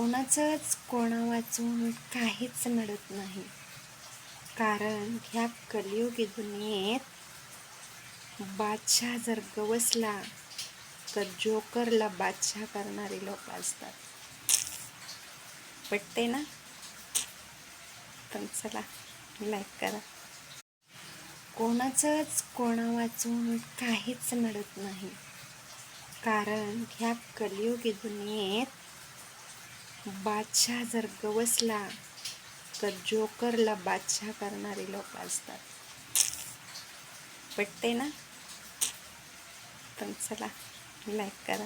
कोणाचंच कोणा वाचून काहीच नडत नाही. कारण ह्या कलियुगी दुनियेत बादशाह जर गवसला तर जोकरला बादशाह करणारे लोक असतात. पटते ना? पण चला लाईक करा. कोणाचंच कोणा वाचून काहीच नडत नाही. कारण ह्या कलियुगी दुनियेत बादशाह जर गवसला तर जोकरला बादशाह करणारे लोक असतात. पटते ना? पण चला लाईक करा.